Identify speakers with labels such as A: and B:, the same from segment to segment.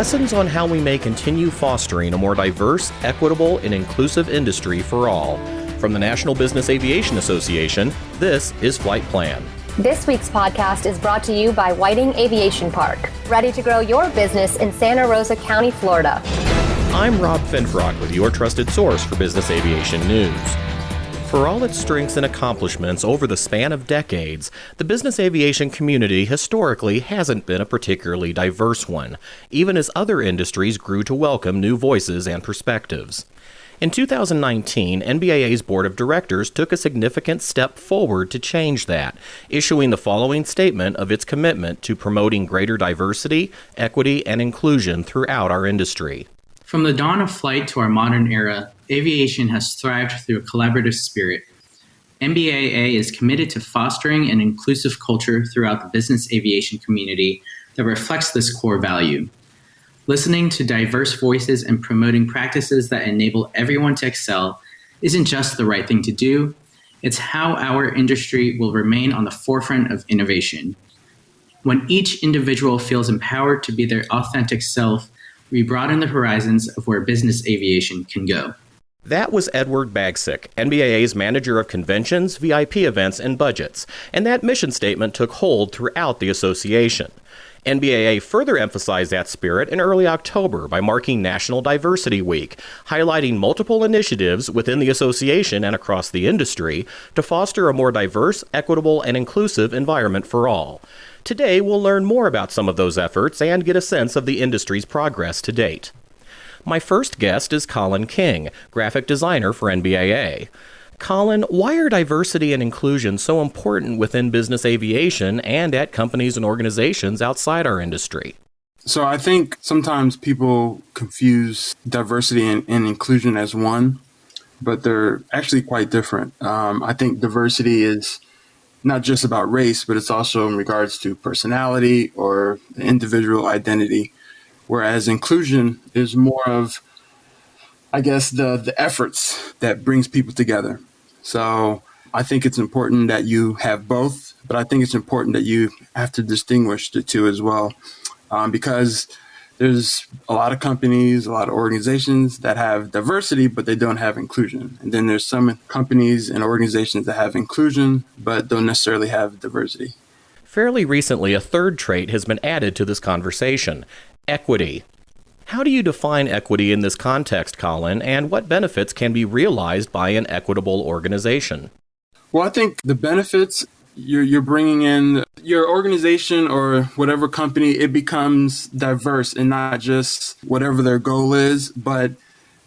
A: lessons on how we may continue fostering a more diverse, equitable, and inclusive industry for all. From the National Business Aviation Association, this is Flight Plan.
B: This week's podcast is brought to you by Whiting Aviation Park, ready to grow your business in Santa Rosa County, Florida.
A: I'm Rob Finfrock with your trusted source for business aviation news. For all its strengths and accomplishments over the span of decades, the business aviation community historically hasn't been a particularly diverse one, even as other industries grew to welcome new voices and perspectives. In 2019, NBAA's Board of Directors took a significant step forward to change that, issuing the following statement of its commitment to promoting greater diversity, equity, and inclusion throughout our industry.
C: From the dawn of flight to our modern era, aviation has thrived through a collaborative spirit. NBAA is committed to fostering an inclusive culture throughout the business aviation community that reflects this core value. Listening to diverse voices and promoting practices that enable everyone to excel isn't just the right thing to do, it's how our industry will remain on the forefront of innovation. When each individual feels empowered to be their authentic self, we broaden the horizons of where business aviation can go.
A: That was Edward Bagsick, NBAA's Manager of Conventions, VIP Events, and Budgets, and that mission statement took hold throughout the association. NBAA further emphasized that spirit in early October by marking National Diversity Week, highlighting multiple initiatives within the association and across the industry to foster a more diverse, equitable, and inclusive environment for all. Today, we'll learn more about some of those efforts and get a sense of the industry's progress to date. My first guest is Colin King, graphic designer for NBAA. Colin, why are diversity and inclusion so important within business aviation and at companies and organizations outside our industry?
D: So I think sometimes people confuse diversity and inclusion as one, but they're actually quite different. I think diversity is not just about race, but it's also in regards to personality or individual identity, whereas inclusion is more of, I guess, the efforts that brings people together. So I think it's important that you have both, but I think it's important that you have to distinguish the two as well, because there's a lot of companies, a lot of organizations that have diversity, but they don't have inclusion. And then there's some companies and organizations that have inclusion, but don't necessarily have diversity.
A: Fairly recently, a third trait has been added to this conversation: equity. How do you define equity in this context, Colin, and what benefits can be realized by an equitable organization?
D: Well, I think the benefits, you're bringing in your organization or whatever company, it becomes diverse and not just whatever their goal is, but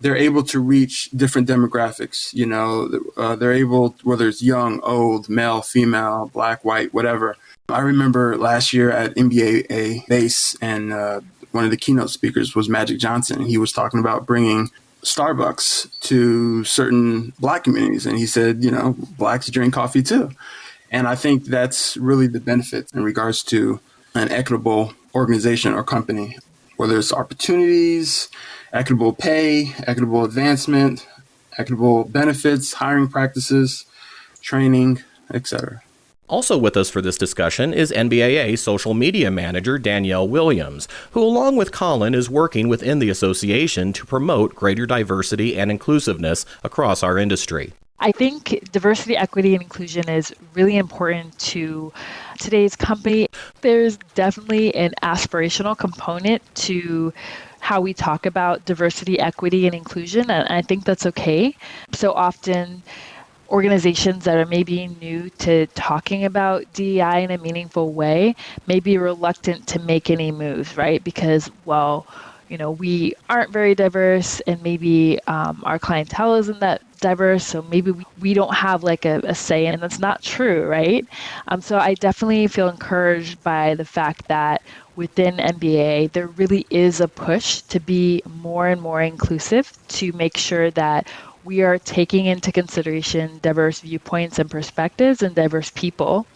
D: they're able to reach different demographics. You know, they're able, whether it's young, old, male, female, black, white, whatever. I remember last year at NBAA base, and one of the keynote speakers was Magic Johnson. And he was talking about bringing Starbucks to certain Black communities. And he said, you know, Blacks drink coffee too. And I think that's really the benefit in regards to an equitable organization or company, whether it's opportunities, equitable pay, equitable advancement, equitable benefits, hiring practices, training, etc.
A: Also with us for this discussion is NBAA social media manager Danielle Williams, who along with Colin is working within the association to promote greater diversity and inclusiveness across our industry.
E: I think diversity, equity, and inclusion is really important to today's company. There's definitely an aspirational component to how we talk about diversity, equity, and inclusion, and I think that's okay. So often, organizations that are maybe new to talking about DEI in a meaningful way may be reluctant to make any moves, right? Because, well, you know, we aren't very diverse and maybe our clientele isn't that diverse, so maybe we don't have like a say, and that's not true, right? So I definitely feel encouraged by the fact that within NBAA, there really is a push to be more and more inclusive, to make sure that we are taking into consideration diverse viewpoints and perspectives and diverse people,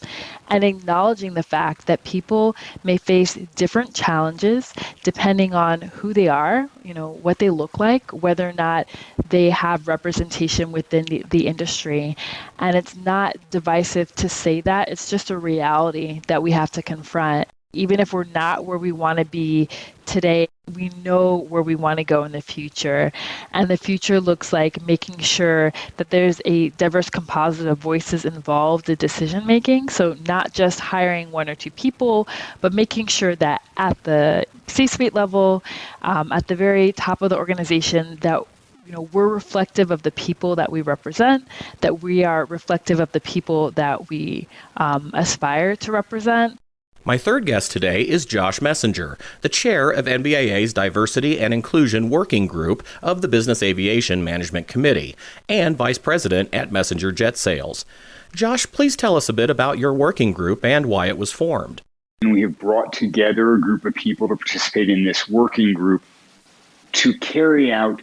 E: and acknowledging the fact that people may face different challenges depending on who they are, you know, what they look like, whether or not they have representation within the industry. And it's not divisive to say that, it's just a reality that we have to confront. Even if we're not where we want to be today, we know where we want to go in the future. And the future looks like making sure that there's a diverse composite of voices involved in decision making. So not just hiring one or two people, but making sure that at the C-suite level, at the very top of the organization, that we're reflective of the people that we represent, that we are reflective of the people that we aspire to represent.
A: My third guest today is Josh Messenger, the chair of NBAA's Diversity and Inclusion Working Group of the Business Aviation Management Committee and vice president at Messenger Jet Sales. Josh, please tell us a bit about your working group and why it was formed.
F: And we have brought together a group of people to participate in this working group to carry out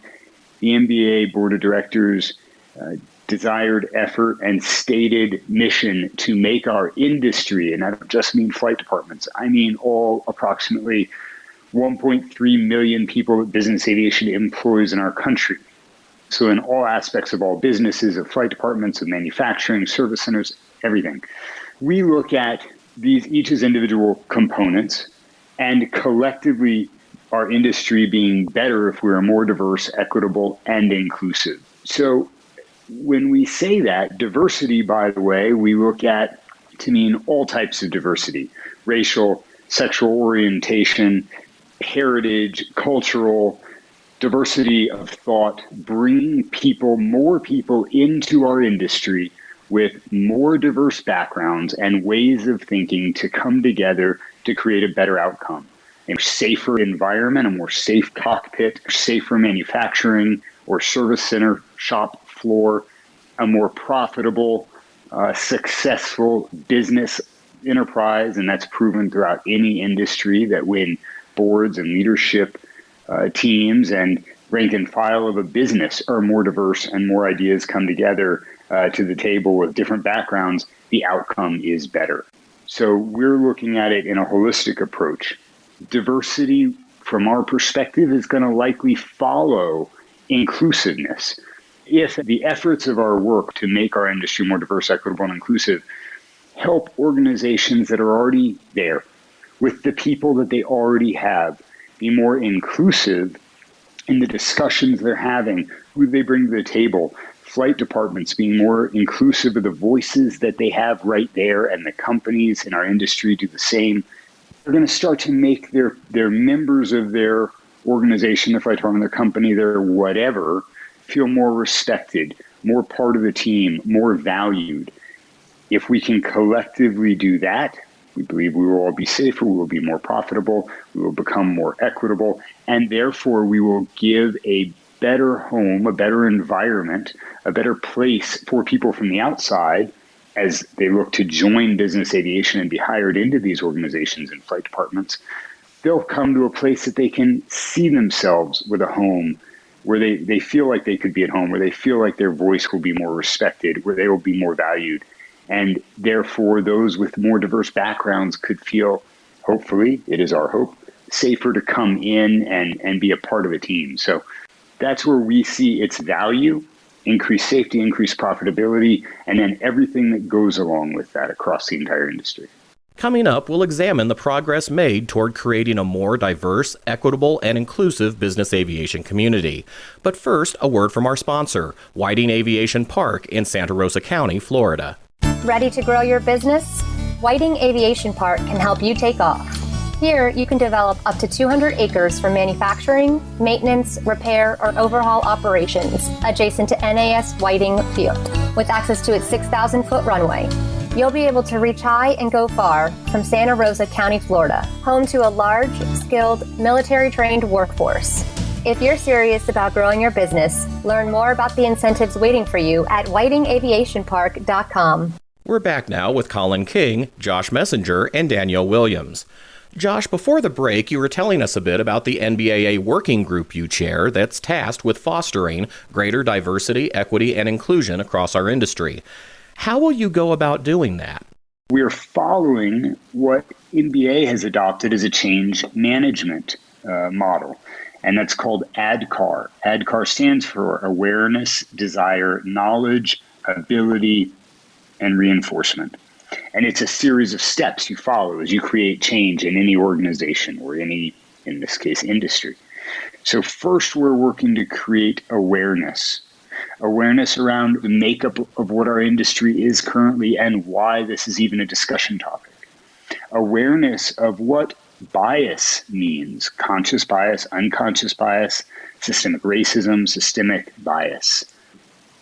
F: the NBAA Board of Directors' desired effort and stated mission to make our industry, and I don't just mean flight departments, I mean all approximately 1.3 million people that business aviation employs in our country. So in all aspects of all businesses, of flight departments, of manufacturing, service centers, everything. We look at these each as individual components and collectively our industry being better if we're more diverse, equitable, and inclusive. So when we say that, diversity, by the way, we look at to mean all types of diversity: racial, sexual orientation, heritage, cultural, diversity of thought, bringing more people into our industry with more diverse backgrounds and ways of thinking to come together to create a better outcome. A safer environment, a more safe cockpit, safer manufacturing or service center, shop floor, a more profitable, successful business enterprise. And that's proven throughout any industry that when boards and leadership teams and rank and file of a business are more diverse and more ideas come together to the table with different backgrounds, the outcome is better. So we're looking at it in a holistic approach. Diversity, from our perspective, is going to likely follow inclusiveness. If the efforts of our work to make our industry more diverse, equitable, and inclusive help organizations that are already there with the people that they already have be more inclusive in the discussions they're having, who they bring to the table, flight departments being more inclusive of the voices that they have right there, and the companies in our industry do the same. They're going to start to make their members of their organization, their flight department, their company, their whatever, feel more respected, more part of the team, more valued. If we can collectively do that, we believe we will all be safer, we will be more profitable, we will become more equitable, and therefore we will give a better home, a better environment, a better place for people from the outside as they look to join business aviation and be hired into these organizations and flight departments. They'll come to a place that they can see themselves with a home, where they feel like they could be at home, where they feel like their voice will be more respected, where they will be more valued. And therefore, those with more diverse backgrounds could feel, hopefully, it is our hope, safer to come in and be a part of a team. So that's where we see its value: increased safety, increased profitability, and then everything that goes along with that across the entire industry.
A: Coming up, we'll examine the progress made toward creating a more diverse, equitable, and inclusive business aviation community. But first, a word from our sponsor, Whiting Aviation Park in Santa Rosa County, Florida.
B: Ready to grow your business? Whiting Aviation Park can help you take off. Here, you can develop up to 200 acres for manufacturing, maintenance, repair, or overhaul operations adjacent to NAS Whiting Field, with access to its 6,000-foot runway. You'll be able to reach high and go far from Santa Rosa County, Florida, home to a large, skilled, military-trained workforce. If you're serious about growing your business, learn more about the incentives waiting for you at whitingaviationpark.com.
A: We're back now with Colin King, Josh Messenger, and Danielle Williams. Josh, before the break, you were telling us a bit about the NBAA working group you chair that's tasked with fostering greater diversity, equity, and inclusion across our industry. How will you go about doing that?
F: We're following what NBA has adopted as a change management model, and that's called ADKAR. ADKAR stands for Awareness, Desire, Knowledge, Ability, and Reinforcement. And it's a series of steps you follow as you create change in any organization or any, in this case, industry. So first, we're working to create awareness around the makeup of what our industry is currently and why this is even a discussion topic. Awareness of what bias means, conscious bias, unconscious bias, systemic racism, systemic bias.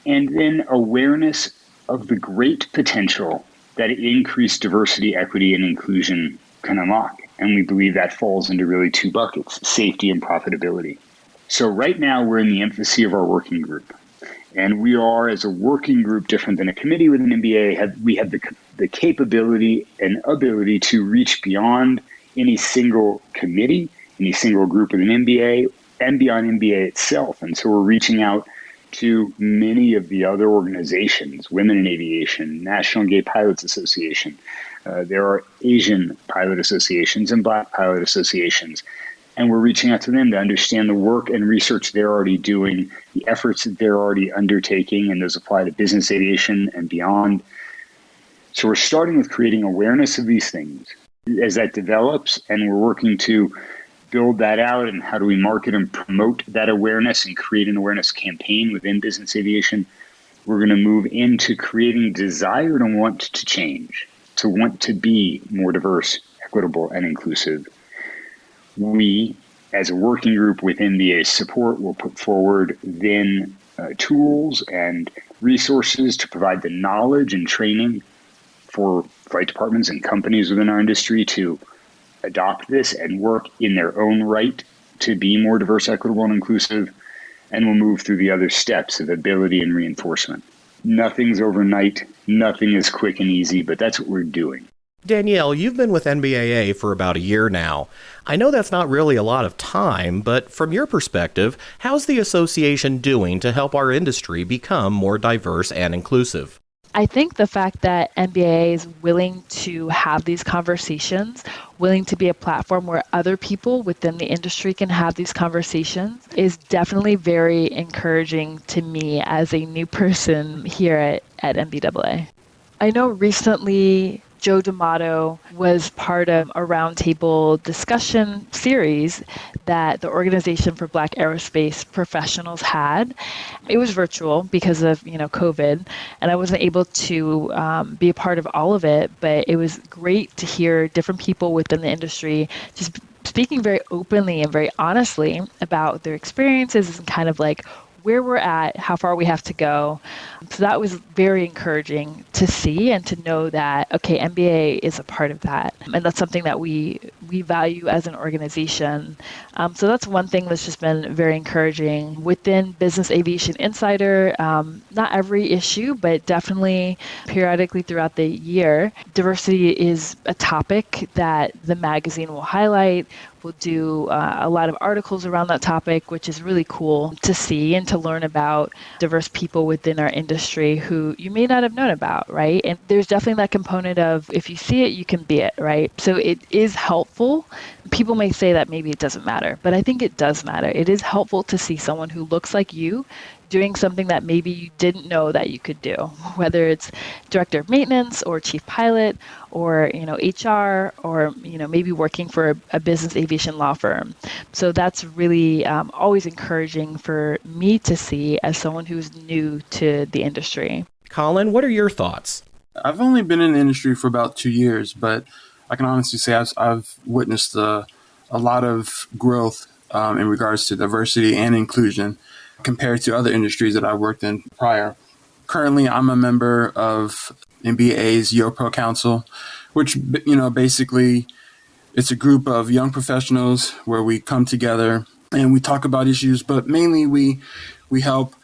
F: And then awareness of the great potential that increased diversity, equity, and inclusion can unlock. And we believe that falls into really two buckets, safety and profitability. So right now we're in the infancy of our working group. And we are, as a working group, different than a committee within NBAA. We have the capability and ability to reach beyond any single committee, any single group within NBAA, and beyond NBAA itself. And so we're reaching out to many of the other organizations, Women in Aviation, National Gay Pilots Association. There are Asian pilot associations and Black pilot associations. And we're reaching out to them to understand the work and research they're already doing, the efforts that they're already undertaking, and those apply to business aviation and beyond. So we're starting with creating awareness of these things. As that develops, and we're working to build that out, and how do we market and promote that awareness and create an awareness campaign within business aviation, we're going to move into creating desire to want to change, to want to be more diverse, equitable, and inclusive. We, as a working group with NBA's support, will put forward then tools and resources to provide the knowledge and training for flight departments and companies within our industry to adopt this and work in their own right to be more diverse, equitable, and inclusive. And we'll move through the other steps of ability and reinforcement. Nothing's overnight, nothing is quick and easy, but that's what we're doing.
A: Danielle, you've been with NBAA for about a year now. I know that's not really a lot of time, but from your perspective, how's the association doing to help our industry become more diverse and inclusive?
E: I think the fact that NBAA is willing to have these conversations, willing to be a platform where other people within the industry can have these conversations is definitely very encouraging to me as a new person here at NBAA. I know recently Joe D'Amato was part of a roundtable discussion series that the Organization for Black Aerospace Professionals had. It was virtual because of COVID, and I wasn't able to be a part of all of it, but it was great to hear different people within the industry just speaking very openly and very honestly about their experiences and kind of like where we're at, how far we have to go. So that was very encouraging to see and to know that, okay, NBAA is a part of that. And that's something that we value as an organization. So that's one thing that's just been very encouraging. Within Business Aviation Insider, not every issue, but definitely periodically throughout the year, diversity is a topic that the magazine will highlight. We'll do a lot of articles around that topic, which is really cool to see and to learn about diverse people within our industry who you may not have known about, right? And there's definitely that component of if you see it, you can be it, right? So it is helpful. People may say that maybe it doesn't matter, but I think it does matter. It is helpful to see someone who looks like you doing something that maybe you didn't know that you could do, whether it's director of maintenance or chief pilot or, HR or, maybe working for a business aviation law firm. So that's really always encouraging for me to see as someone who's new to the industry.
A: Colin, what are your thoughts?
D: I've only been in the industry for about 2 years, but I can honestly say I've witnessed a lot of growth in regards to diversity and inclusion compared to other industries that I worked in prior. Currently, I'm a member of NBAA's YoPro Council, which, basically it's a group of young professionals where we come together and we talk about issues, but mainly we help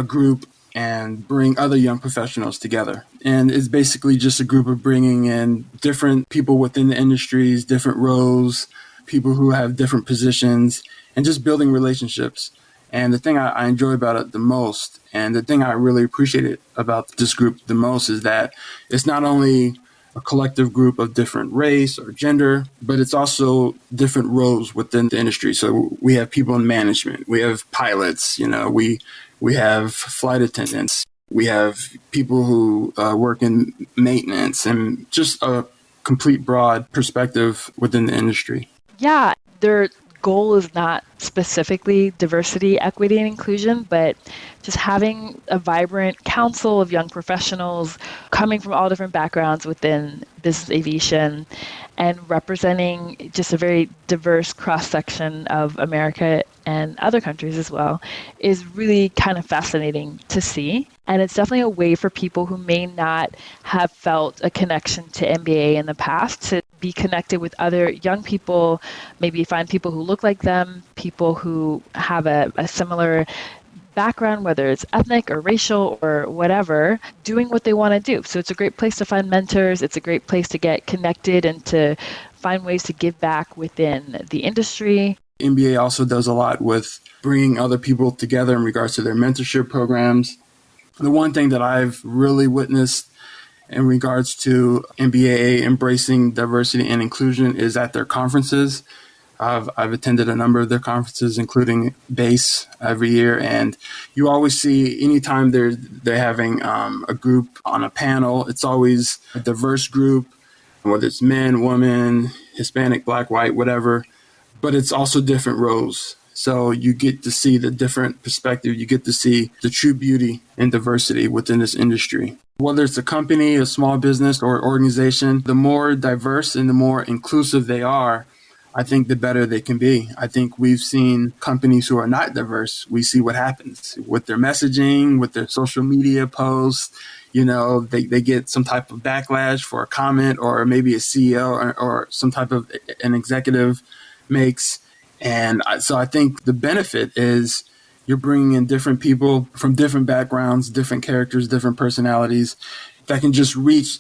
D: group and bring other young professionals together. And it's basically just a group of bringing in different people within the industries, different roles, people who have different positions, and just building relationships. And the thing I enjoy about it the most, and the thing I really appreciate about this group the most, is that it's not only a collective group of different race or gender, but it's also different roles within the industry. So we have people in management, we have pilots, we have flight attendants, we have people who work in maintenance, and just a complete broad perspective within the industry.
E: Yeah, their goal is not specifically diversity, equity, and inclusion, but just having a vibrant council of young professionals coming from all different backgrounds within business aviation and representing just a very diverse cross-section of America and other countries as well is really kind of fascinating to see. And it's definitely a way for people who may not have felt a connection to NBAA in the past to be connected with other young people, maybe find people who look like them, people who have a similar background, whether it's ethnic or racial or whatever, doing what they want to do. So it's a great place to find mentors. It's a great place to get connected and to find ways to give back within the industry.
D: NBAA also does a lot with bringing other people together in regards to their mentorship programs. The one thing that I've really witnessed in regards to NBAA embracing diversity and inclusion is at their conferences. I've attended a number of their conferences, including BASE every year, and you always see anytime they're having a group on a panel, it's always a diverse group, whether it's men, women, Hispanic, Black, white, whatever, but it's also different roles. So you get to see the different perspective. You get to see the true beauty and diversity within this industry. Whether it's a company, a small business, or organization, the more diverse and the more inclusive they are, I think the better they can be. I think we've seen companies who are not diverse. We see what happens with their messaging, with their social media posts. You know, they get some type of backlash for a comment, or maybe a CEO or some type of an executive makes. And so I think the benefit is you're bringing in different people from different backgrounds, different characters, different personalities that can just reach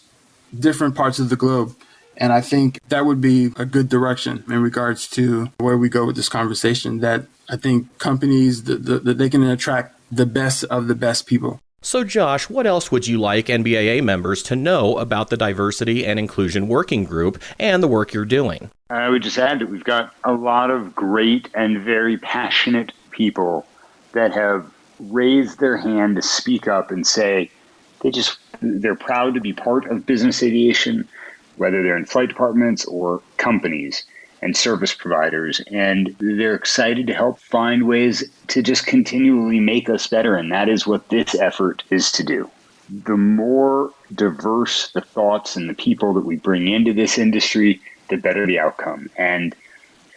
D: different parts of the globe. And I think that would be a good direction in regards to where we go with this conversation, that I think companies, that they can attract the best of the best people.
A: So Josh, what else would you like NBAA members to know about the Diversity and Inclusion Working Group and the work you're doing?
F: I would just add that we've got a lot of great and very passionate people that have raised their hand to speak up and say they're proud to be part of business aviation, whether they're in flight departments or companies and service providers. And they're excited to help find ways to just continually make us better. And that is what this effort is to do. The more diverse the thoughts and the people that we bring into this industry, the better the outcome. And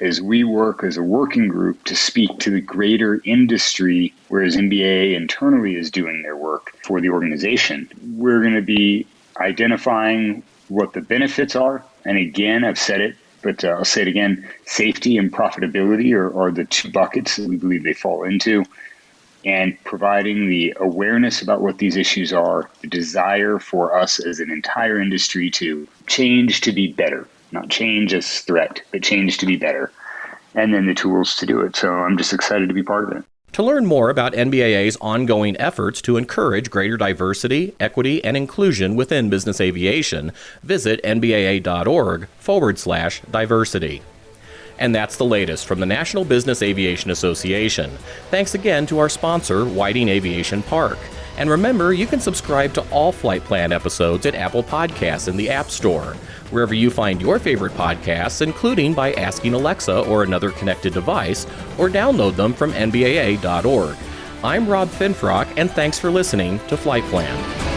F: as we work as a working group to speak to the greater industry, whereas NBAA internally is doing their work for the organization, we're going to be identifying what the benefits are. And again, I've said it, but I'll say it again, safety and profitability are the two buckets that we believe they fall into. And providing the awareness about what these issues are, the desire for us as an entire industry to change to be better, not change as threat, but change to be better. And then the tools to do it. So I'm just excited to be part of it.
A: To learn more about NBAA's ongoing efforts to encourage greater diversity, equity, and inclusion within business aviation, visit nbaa.org/diversity. And that's the latest from the National Business Aviation Association. Thanks again to our sponsor, Whiting Aviation Park. And remember, you can subscribe to all Flight Plan episodes at Apple Podcasts in the App Store, wherever you find your favorite podcasts, including by asking Alexa or another connected device, or download them from nbaa.org. I'm Rob Finfrock, and thanks for listening to Flight Plan.